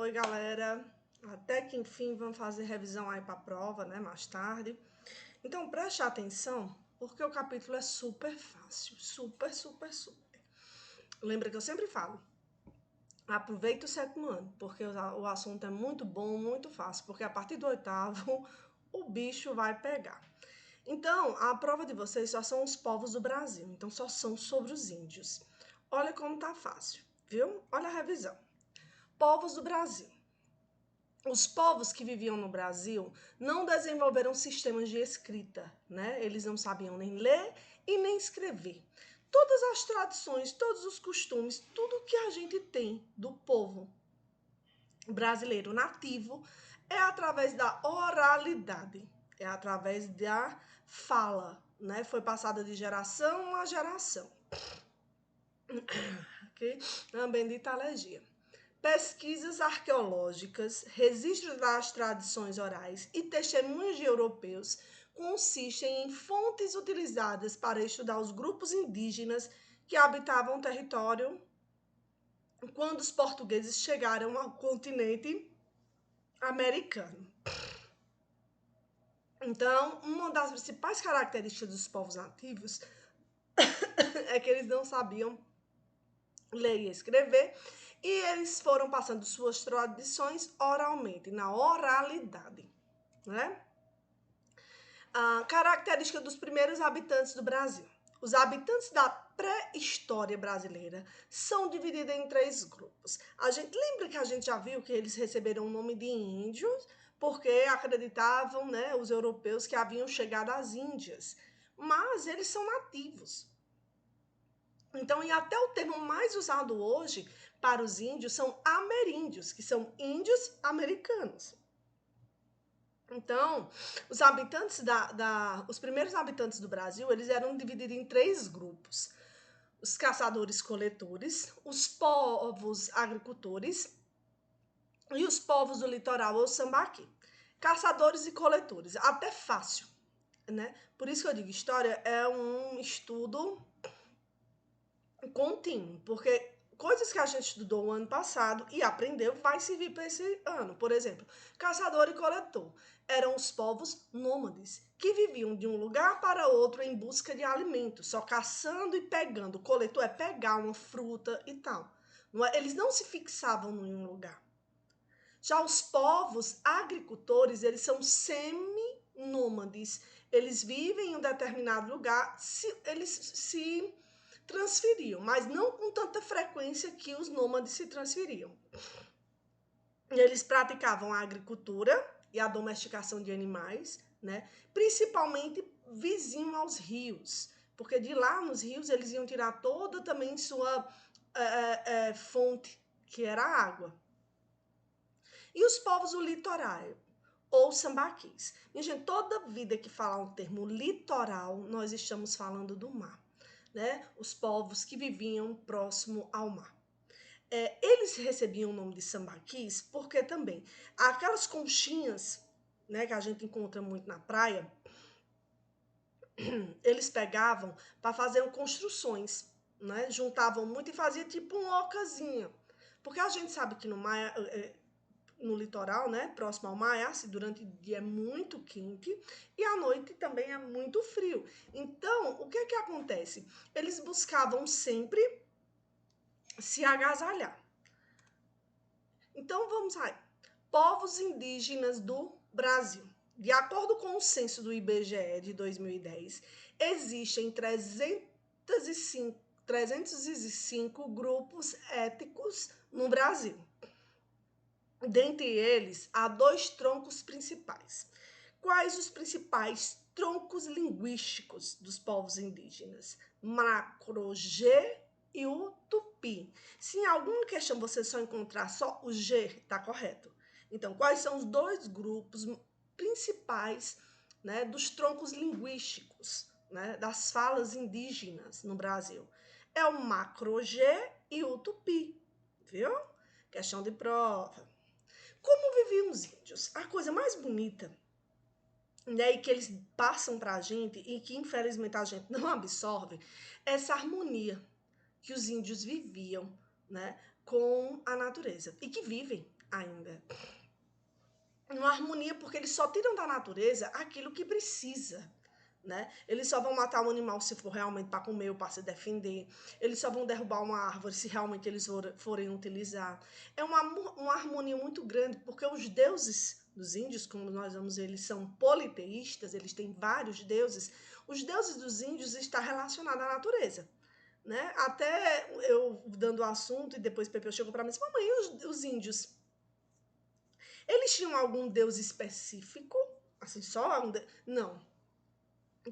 Oi, galera. Até que enfim vamos fazer revisão aí para a prova, né? Mais tarde. Então, preste atenção, porque o capítulo é super fácil. Super. Lembra que eu sempre falo. Aproveita o 7º ano, porque o assunto é muito bom, muito fácil. Porque a partir do 8º, o bicho vai pegar. Então, a prova de vocês só são os povos do Brasil. Então, só são sobre os índios. Olha como tá fácil, viu? Olha a revisão. Povos do Brasil. Os povos que viviam no Brasil não desenvolveram sistemas de escrita, né? Eles não sabiam nem ler e nem escrever. Todas as tradições, todos os costumes, tudo que a gente tem do povo brasileiro nativo é através da oralidade, é através da fala, né? Foi passada de geração a geração. Ok? Uma bendita alergia. Pesquisas arqueológicas, registros das tradições orais e testemunhos de europeus consistem em fontes utilizadas para estudar os grupos indígenas que habitavam o território quando os portugueses chegaram ao continente americano. Então, uma das principais características dos povos nativos é que eles não sabiam ler e escrever, e eles foram passando suas tradições oralmente, na oralidade, né? A característica dos primeiros habitantes do Brasil. Os habitantes da pré-história brasileira são divididos em 3 grupos. A gente lembra que a gente já viu que eles receberam o nome de índios, porque acreditavam, né, os europeus que haviam chegado às Índias, mas eles são nativos. Então, e até o termo mais usado hoje para os índios são ameríndios, que são índios americanos. Então, os habitantes os primeiros habitantes do Brasil, eles eram divididos em 3 grupos. Os caçadores-coletores, os povos agricultores e os povos do litoral ou sambaqui. Caçadores e coletores, até fácil, né? Por isso que eu digo, história é um estudo contínuo, porque coisas que a gente estudou o ano passado e aprendeu vai servir para esse ano. Por exemplo, caçador e coletor eram os povos nômades que viviam de um lugar para outro em busca de alimento, só caçando e pegando. O coletor é pegar uma fruta e tal. Eles não se fixavam em um lugar. Já os povos agricultores, eles são semi-nômades. Eles vivem em um determinado lugar, eles se transferiam, mas não com tanta frequência que os nômades se transferiam. Eles praticavam a agricultura e a domesticação de animais, né? Principalmente vizinho aos rios, porque de lá nos rios eles iam tirar toda também sua fonte, que era a água. E os povos do litoral, ou sambaquis. Minha gente, toda vida que falar um termo litoral, nós estamos falando do mar. Né? Os povos que viviam próximo ao mar. Eles recebiam o nome de sambaquis porque também aquelas conchinhas, né, que a gente encontra muito na praia, eles pegavam para fazer construções, né? Juntavam muito e fazia tipo um ocazinho. Porque a gente sabe que no mar, no litoral, né, próximo ao mar, assim, durante o dia é muito quente e à noite também é muito frio. Então, o que que acontece? Eles buscavam sempre se agasalhar. Então, vamos aí. Povos indígenas do Brasil. De acordo com o censo do IBGE de 2010, existem 305 grupos étnicos no Brasil. Dentre eles, há 2 troncos principais. Quais os principais troncos linguísticos dos povos indígenas? Macro-G e o Tupi. Se em alguma questão você só encontrar só o G, está correto. Então, quais são os 2 grupos principais, né, dos troncos linguísticos, né, das falas indígenas no Brasil? É o Macro-G e o Tupi, viu? Questão de prova. Como viviam os índios? A coisa mais bonita, né, e que eles passam para a gente e que infelizmente a gente não absorve, é essa harmonia que os índios viviam, né, com a natureza e que vivem ainda. Uma harmonia porque eles só tiram da natureza aquilo que precisa. Né? Eles só vão matar um animal se for realmente para comer ou para se defender. Eles só vão derrubar uma árvore se realmente eles forem utilizar. É uma harmonia muito grande, porque os deuses dos índios, como nós vamos ver, eles são politeístas, eles têm vários deuses. Os deuses dos índios estão relacionados à natureza. Né? Até eu dando o assunto, e depois Pepeu chegou para mim e disse: mamãe, os índios, eles tinham algum deus específico? Assim, só um Não.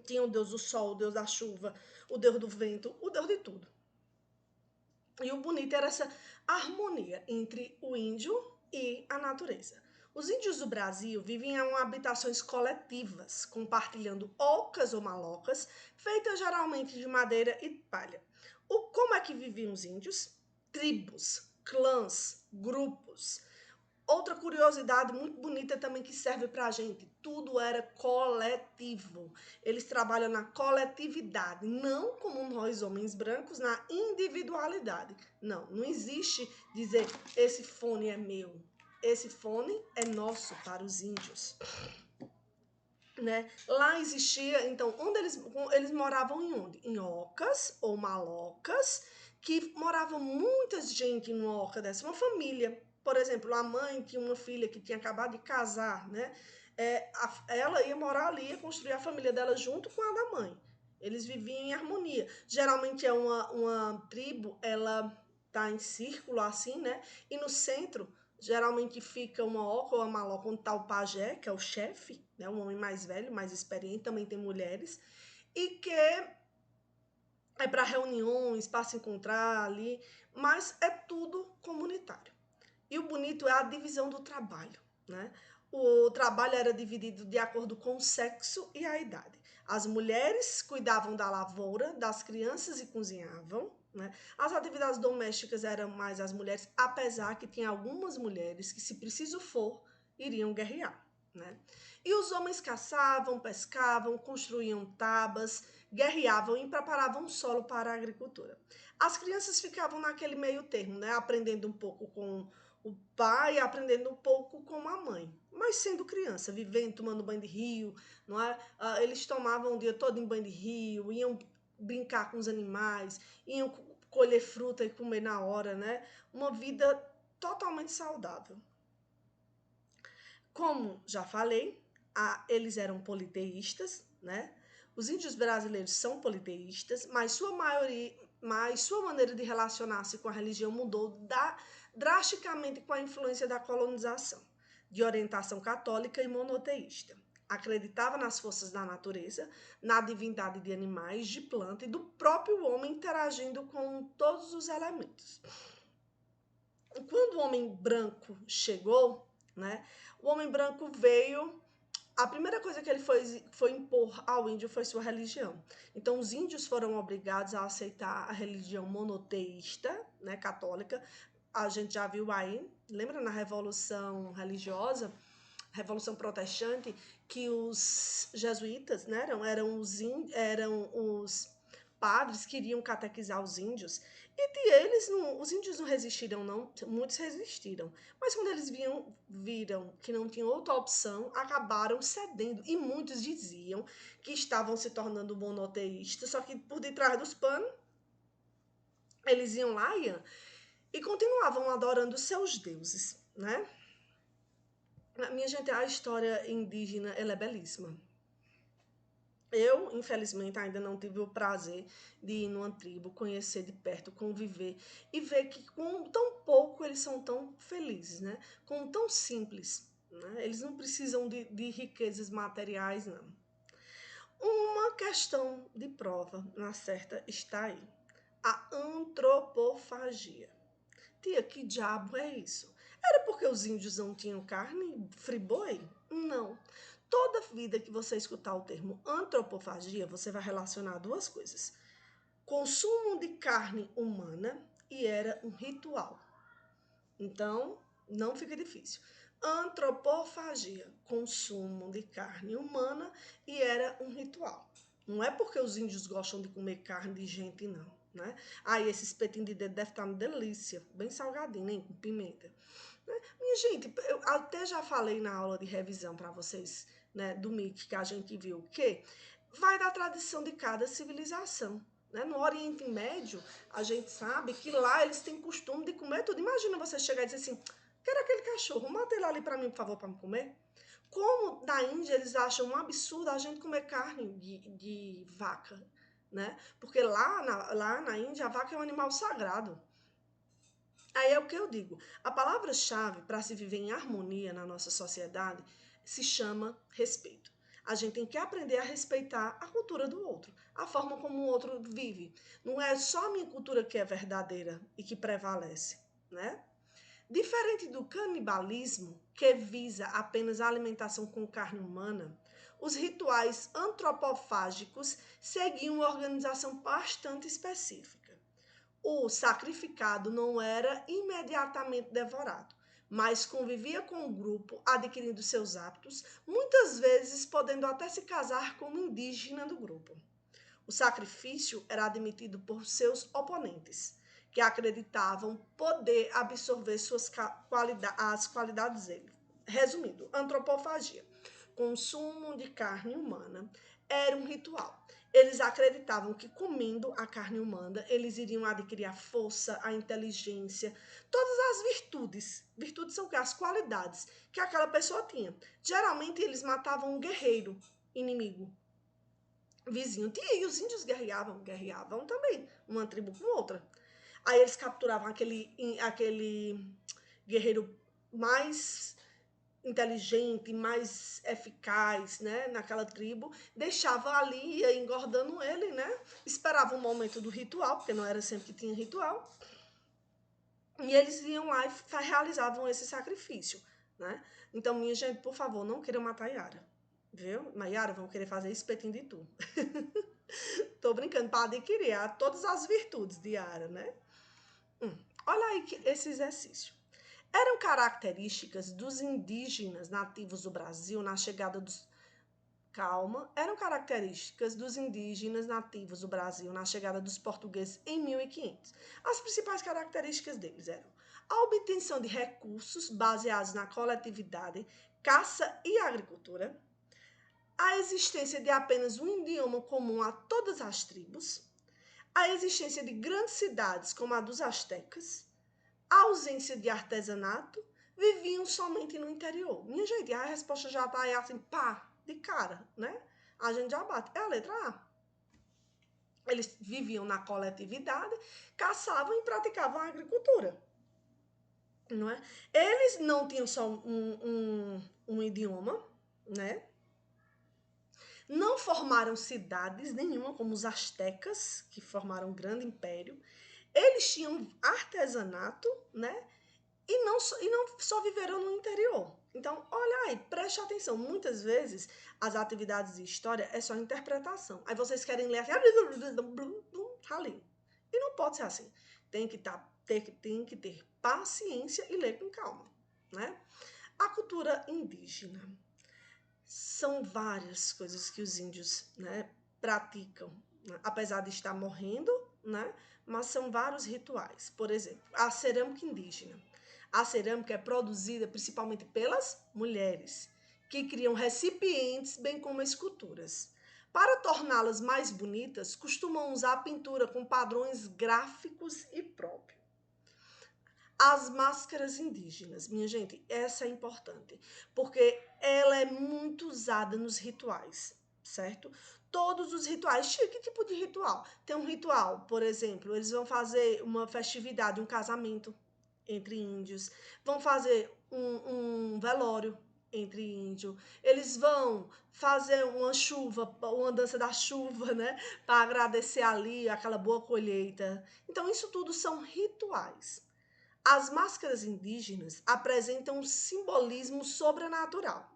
Tinha o deus do sol, o deus da chuva, o deus do vento, o deus de tudo. E o bonito era essa harmonia entre o índio e a natureza. Os índios do Brasil viviam em habitações coletivas, compartilhando ocas ou malocas, feitas geralmente de madeira e palha. Como é que viviam os índios? Tribos, clãs, grupos. Outra curiosidade muito bonita também que serve para a gente, tudo era coletivo. Eles trabalham na coletividade, não como nós homens brancos, na individualidade. Não, não existe dizer esse fone é meu, esse fone é nosso para os índios. Né? Lá existia, então, onde eles moravam em onde? Em ocas ou malocas, que moravam muita gente em uma oca dessa, uma família. Por exemplo, a mãe tinha uma filha que tinha acabado de casar, né? Ela ia morar ali, ia construir a família dela junto com a da mãe. Eles viviam em harmonia. Geralmente é uma tribo, ela tá em círculo assim, né? E no centro geralmente fica uma oca ou uma maloca onde está o pajé, que é o chefe, né, um homem mais velho, mais experiente, também tem mulheres, e que é para reuniões, para se encontrar ali, mas é tudo comunitário. E o bonito é a divisão do trabalho, né? O trabalho era dividido de acordo com o sexo e a idade. As mulheres cuidavam da lavoura, das crianças e cozinhavam, né? As atividades domésticas eram mais as mulheres, apesar que tinha algumas mulheres que, se preciso for, iriam guerrear, né? E os homens caçavam, pescavam, construíam tabas, guerreavam e preparavam o solo para a agricultura. As crianças ficavam naquele meio termo, né? Aprendendo um pouco com o pai, aprendendo um pouco com a mãe. Mas sendo criança, vivendo, tomando banho de rio, não é? Eles tomavam o dia todo em banho de rio, iam brincar com os animais, iam colher fruta e comer na hora, né? Uma vida totalmente saudável. Como já falei, eles eram politeístas, né? Os índios brasileiros são politeístas, mas sua maneira de relacionar-se com a religião mudou drasticamente com a influência da colonização, de orientação católica e monoteísta. Acreditava nas forças da natureza, na divindade de animais, de planta e do próprio homem interagindo com todos os elementos. Quando o homem branco chegou, né, o homem branco veio. A primeira coisa que ele foi impor ao índio foi sua religião. Então, os índios foram obrigados a aceitar a religião monoteísta, né, católica. A gente já viu aí, lembra na Revolução Religiosa, Revolução Protestante, que os jesuítas, né, eram os padres que iriam catequizar os índios. Os índios não resistiram, não. Muitos resistiram. Mas quando eles viram que não tinham outra opção, acabaram cedendo. E muitos diziam que estavam se tornando monoteístas, só que por detrás dos panos, eles iam lá e continuavam adorando seus deuses, né? Minha gente, a história indígena, ela é belíssima. Eu, infelizmente, ainda não tive o prazer de ir numa tribo, conhecer de perto, conviver e ver que com tão pouco eles são tão felizes, né? Com tão simples, né? Eles não precisam de riquezas materiais, não. Uma questão de prova na certa está aí. A antropofagia. Tia, que diabo é isso? Era porque os índios não tinham carne friboi? Não. Toda vida que você escutar o termo antropofagia, você vai relacionar duas coisas. Consumo de carne humana e era um ritual. Então, não fica difícil. Antropofagia, consumo de carne humana e era um ritual. Não é porque os índios gostam de comer carne de gente, não. né? Aí esse espetinho de dedo deve estar uma delícia, bem salgadinho, hein? Com pimenta. Né? Minha gente, eu até já falei na aula de revisão para vocês, né, do MIC, que a gente viu que vai da tradição de cada civilização. Né? No Oriente Médio, a gente sabe que lá eles têm costume de comer tudo. Imagina você chegar e dizer assim, quero aquele cachorro, mata ele ali para mim, por favor, para me comer. Como na Índia eles acham um absurdo a gente comer carne de vaca, né? Porque lá na Índia a vaca é um animal sagrado. Aí é o que eu digo. A palavra-chave para se viver em harmonia na nossa sociedade se chama respeito. A gente tem que aprender a respeitar a cultura do outro, a forma como o outro vive. Não é só a minha cultura que é verdadeira e que prevalece, né? Diferente do canibalismo, que visa apenas a alimentação com carne humana, os rituais antropofágicos seguiam uma organização bastante específica. O sacrificado não era imediatamente devorado, mas convivia com o grupo, adquirindo seus hábitos, muitas vezes podendo até se casar como indígena do grupo. O sacrifício era admitido por seus oponentes, que acreditavam poder absorver as qualidades dele. Resumindo, antropofagia, consumo de carne humana, era um ritual. Eles acreditavam que comendo a carne humana, eles iriam adquirir a força, a inteligência, todas as virtudes. Virtudes são as qualidades que aquela pessoa tinha. Geralmente eles matavam um guerreiro inimigo, vizinho. E os índios guerreavam também, uma tribo com outra. Aí eles capturavam aquele guerreiro mais inteligente, mais eficaz, né, naquela tribo, deixava ali, ia engordando ele, né, esperava o momento do ritual, porque não era sempre que tinha ritual, e eles iam lá e realizavam esse sacrifício, né. Então, minha gente, por favor, não queiram matar Yara, viu? Mas Yara, vão querer fazer espetinho de tu. Tô brincando, para adquirir todas as virtudes de Yara, né. Olha aí esse exercício. Eram características dos indígenas nativos do Brasil na chegada dos... Calma. Eram características dos indígenas nativos do Brasil na chegada dos portugueses em 1500. As principais características deles eram a obtenção de recursos baseados na coletividade, caça e agricultura, a existência de apenas um idioma comum a todas as tribos, a existência de grandes cidades como a dos astecas, a ausência de artesanato, viviam somente no interior. Minha gente, a resposta já está aí assim, pá, de cara, né? A gente já bate. É a letra A. Eles viviam na coletividade, caçavam e praticavam a agricultura. Não é? Eles não tinham só um idioma, né? Não formaram cidades nenhuma, como os astecas, que formaram um grande império. Eles tinham artesanato, né? E não só viveram no interior. Então, olha aí, preste atenção. Muitas vezes, as atividades de história é só interpretação. Aí vocês querem ler assim, tá ali. E não pode ser assim. Tem que ter paciência e ler com calma, né? A cultura indígena. São várias coisas que os índios, né, praticam, né? Apesar de estar morrendo, né? Mas são vários rituais. Por exemplo, a cerâmica indígena. A cerâmica é produzida principalmente pelas mulheres, que criam recipientes, bem como esculturas. Para torná-las mais bonitas, costumam usar a pintura com padrões gráficos e próprios. As máscaras indígenas, minha gente, essa é importante, porque ela é muito usada nos rituais, certo? Todos os rituais, que tipo de ritual? Tem um ritual, por exemplo, eles vão fazer uma festividade, um casamento entre índios, vão fazer um velório entre índios, eles vão fazer uma chuva, uma dança da chuva, né, para agradecer ali aquela boa colheita. Então, isso tudo são rituais. As máscaras indígenas apresentam um simbolismo sobrenatural.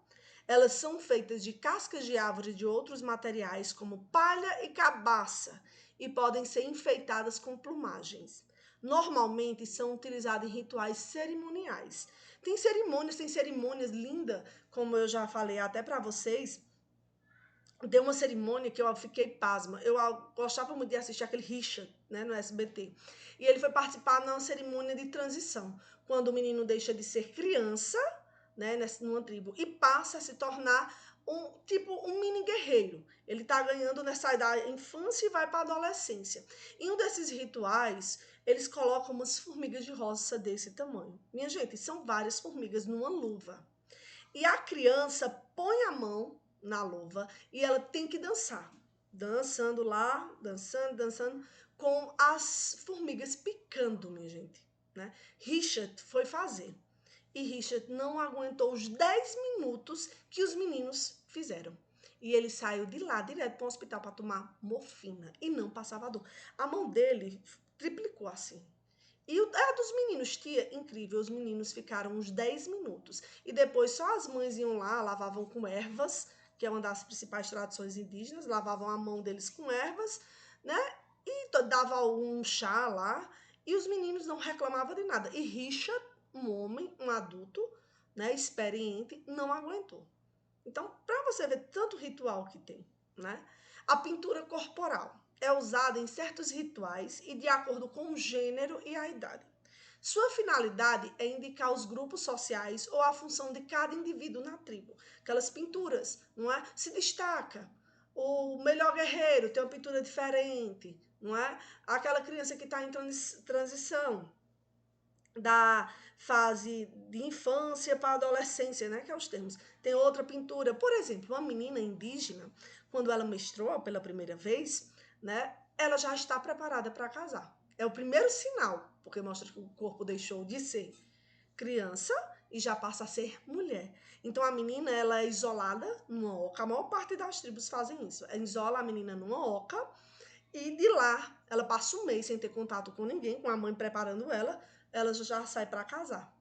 Elas são feitas de cascas de árvore e de outros materiais, como palha e cabaça, e podem ser enfeitadas com plumagens. Normalmente são utilizadas em rituais cerimoniais. Tem cerimônias lindas, como eu já falei até para vocês, deu uma cerimônia que eu fiquei pasma. Eu gostava muito de assistir aquele Richard, né, no SBT. E ele foi participar de uma cerimônia de transição, quando o menino deixa de ser criança, né, numa tribo, e passa a se tornar um mini guerreiro. Ele tá ganhando nessa idade, infância, e vai para a adolescência. Em um desses rituais, eles colocam umas formigas de roça desse tamanho. Minha gente, são várias formigas numa luva. E a criança põe a mão na luva e ela tem que dançar. Dançando lá, dançando, dançando, com as formigas picando, minha gente. Né? Richard foi fazer. E Richard não aguentou os 10 minutos que os meninos fizeram. E ele saiu de lá direto para o hospital para tomar morfina. E não passava dor. A mão dele triplicou assim. E a dos meninos, tia, incrível, os meninos ficaram uns 10 minutos. E depois só as mães iam lá, lavavam com ervas, que é uma das principais tradições indígenas, lavavam a mão deles com ervas, né? E dava um chá lá, e os meninos não reclamavam de nada. E Richard, um homem, um adulto, né, experiente, não aguentou. Então, para você ver tanto ritual que tem, né? A pintura corporal é usada em certos rituais e de acordo com o gênero e a idade. Sua finalidade é indicar os grupos sociais ou a função de cada indivíduo na tribo. Aquelas pinturas, não é? Se destaca. O melhor guerreiro tem uma pintura diferente, não é? Aquela criança que está em transição da fase de infância para a adolescência, né, que é os termos. Tem outra pintura, por exemplo, uma menina indígena, quando ela menstrua pela primeira vez, né, ela já está preparada para casar. É o primeiro sinal, porque mostra que o corpo deixou de ser criança e já passa a ser mulher. Então a menina, ela é isolada numa oca. A maior parte das tribos fazem isso. Isola a menina numa oca e de lá ela passa um mês sem ter contato com ninguém, com a mãe preparando ela já sai para casar.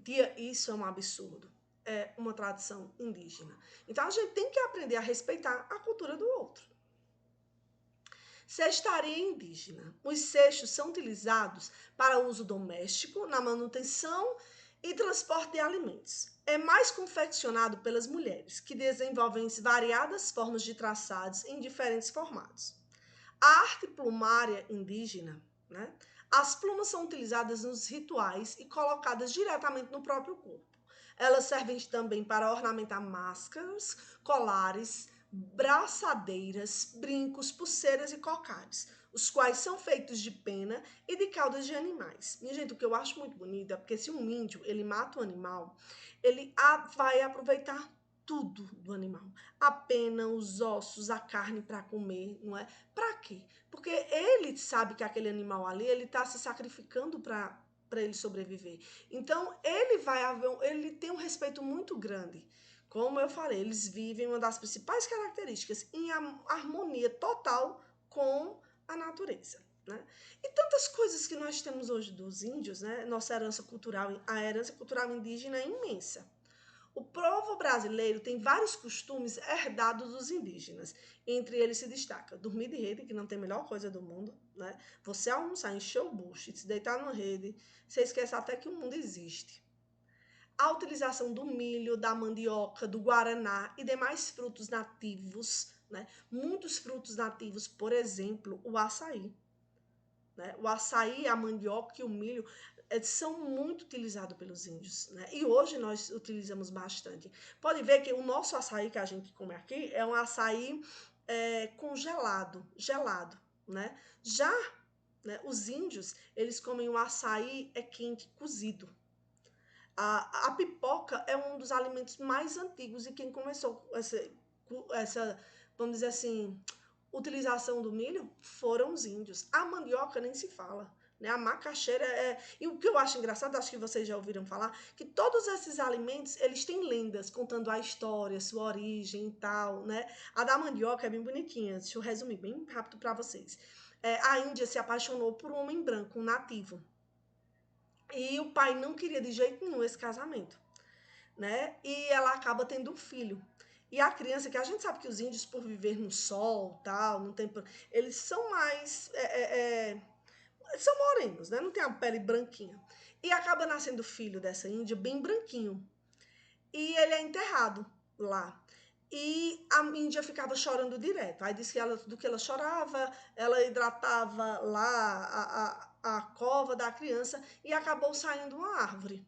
Tia, isso é um absurdo. É uma tradição indígena. Então a gente tem que aprender a respeitar a cultura do outro. Cestaria indígena. Os cestos são utilizados para uso doméstico, na manutenção e transporte de alimentos. É mais confeccionado pelas mulheres, que desenvolvem variadas formas de traçados em diferentes formatos. A arte plumária indígena, né? As plumas são utilizadas nos rituais e colocadas diretamente no próprio corpo. Elas servem também para ornamentar máscaras, colares, braçadeiras, brincos, pulseiras e cocares, os quais são feitos de pena e de caudas de animais. Minha gente, o que eu acho muito bonito é porque se um índio ele mata um animal, ele vai aproveitar tudo do animal. A pena, os ossos, a carne para comer, não é? Para quê? Porque ele sabe que aquele animal ali, ele está se sacrificando para ele sobreviver. Então, ele tem um respeito muito grande. Como eu falei, eles vivem uma das principais características em harmonia total com a natureza. Né? E tantas coisas que nós temos hoje dos índios, né? Nossa herança cultural, a herança cultural indígena é imensa. O povo brasileiro tem vários costumes herdados dos indígenas. Entre eles se destaca dormir de rede, que não tem a melhor coisa do mundo, né? Você almoçar, encher o bucho, se deitar numa rede, você esquece até que o mundo existe. A utilização do milho, da mandioca, do guaraná e demais frutos nativos, né? Muitos frutos nativos, por exemplo, o açaí. Né? O açaí, a mandioca e o milho são muito utilizados pelos índios. Né? E hoje nós utilizamos bastante. Pode ver que o nosso açaí que a gente come aqui é um açaí congelado, gelado. Né? Já né, os índios, eles comem o açaí quente, cozido. A pipoca é um dos alimentos mais antigos e quem começou essa, vamos dizer assim, utilização do milho foram os índios. A mandioca nem se fala. Né? A macaxeira é... E o que eu acho engraçado, acho que vocês já ouviram falar, que todos esses alimentos, eles têm lendas contando a história, sua origem e tal, né? A da mandioca é bem bonitinha, deixa eu resumir bem rápido para vocês. A Índia se apaixonou por um homem branco, um nativo. E o pai não queria de jeito nenhum esse casamento, né? E ela acaba tendo um filho. E a criança, que a gente sabe que os índios, por viver no sol, tal, não tem, eles são mais, são morenos, né? Não tem a pele branquinha. E acaba nascendo o filho dessa índia bem branquinho. E ele é enterrado lá. E a índia ficava chorando direto. Aí disse que do que ela chorava, ela hidratava lá a cova da criança e acabou saindo uma árvore.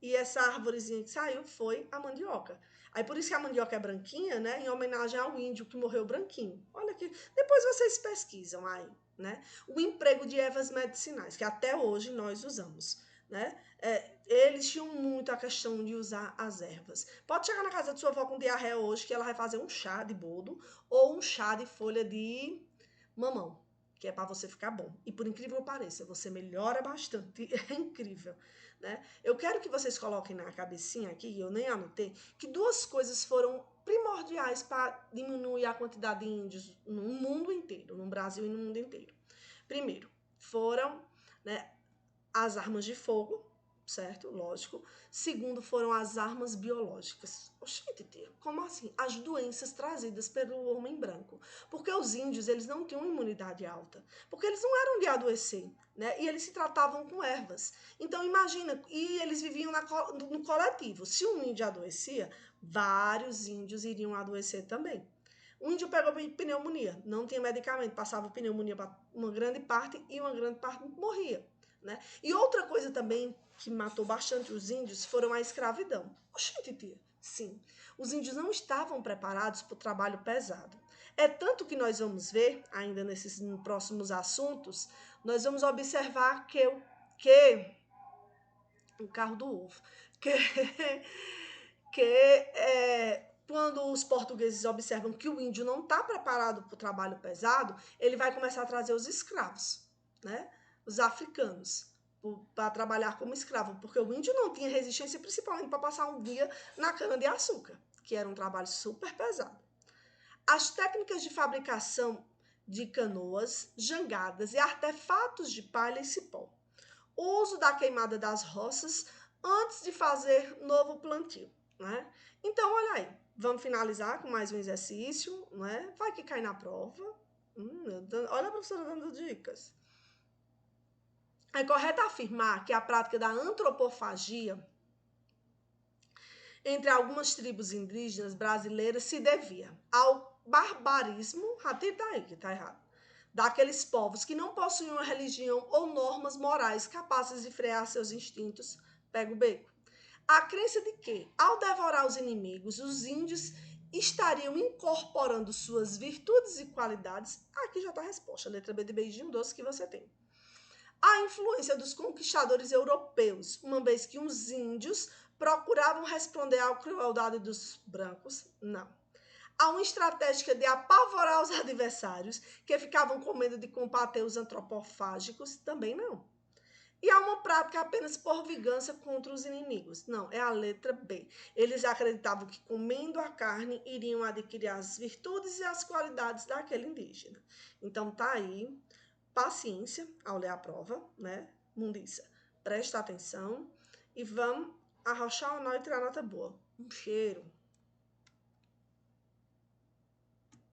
E essa árvorezinha que saiu foi a mandioca. Aí por isso que a mandioca é branquinha, né? Em homenagem ao índio que morreu branquinho. Olha aqui. Depois vocês pesquisam aí, né? O emprego de ervas medicinais, que até hoje nós usamos, né? Eles tinham muito a questão de usar as ervas. Pode chegar na casa de sua avó com diarreia hoje que ela vai fazer um chá de boldo ou um chá de folha de mamão, que é para você ficar bom. E por incrível que pareça, você melhora bastante. É incrível, né? Eu quero que vocês coloquem na cabecinha aqui, eu nem anotei, que duas coisas foram primordiais para diminuir a quantidade de índios no mundo inteiro, no Brasil e no mundo inteiro. Primeiro, foram, né, as armas de fogo, certo? Lógico. Segundo, foram as armas biológicas. Oxente, tia, como assim? As doenças trazidas pelo homem branco. Porque os índios, eles não tinham imunidade alta. Porque eles não eram de adoecer, né? E eles se tratavam com ervas. Então, imagina, e eles viviam no coletivo. Se um índio adoecia, vários índios iriam adoecer também. O índio pegou pneumonia, não tinha medicamento, passava pneumonia para uma grande parte e uma grande parte morria. Né? E outra coisa também que matou bastante os índios foram a escravidão. Oxente, tia, sim. Os índios não estavam preparados para o trabalho pesado. É tanto que nós vamos ver, ainda nesses próximos assuntos, nós vamos observar que o carro do ovo, que, quando os portugueses observam que o índio não está preparado para o trabalho pesado, ele vai começar a trazer os escravos, né? Os africanos, para trabalhar como escravo, porque o índio não tinha resistência, principalmente para passar um dia na cana-de-açúcar, que era um trabalho super pesado. As técnicas de fabricação de canoas, jangadas e artefatos de palha e cipó. O uso da queimada das roças antes de fazer novo plantio, né? Então, olha aí, vamos finalizar com mais um exercício, né? Vai que cai na prova. Olha a professora dando dicas. É correto afirmar que a prática da antropofagia entre algumas tribos indígenas brasileiras se devia ao barbarismo, tá aí que tá errado, daqueles povos que não possuíam uma religião ou normas morais capazes de frear seus instintos, pega o beco. A crença de que, ao devorar os inimigos, os índios estariam incorporando suas virtudes e qualidades, aqui já está a resposta, letra B de beijinho doce que você tem. A influência dos conquistadores europeus, uma vez que os índios procuravam responder à crueldade dos brancos, não. Há uma estratégia de apavorar os adversários, que ficavam com medo de combater os antropofágicos, também não. E há uma prática apenas por vingança contra os inimigos. Não, é a letra B. Eles acreditavam que comendo a carne iriam adquirir as virtudes e as qualidades daquele indígena. Então tá aí, paciência ao ler a prova, né? Mundiça, presta atenção e vamos arrochar o nó e tirar nota boa. Um cheiro.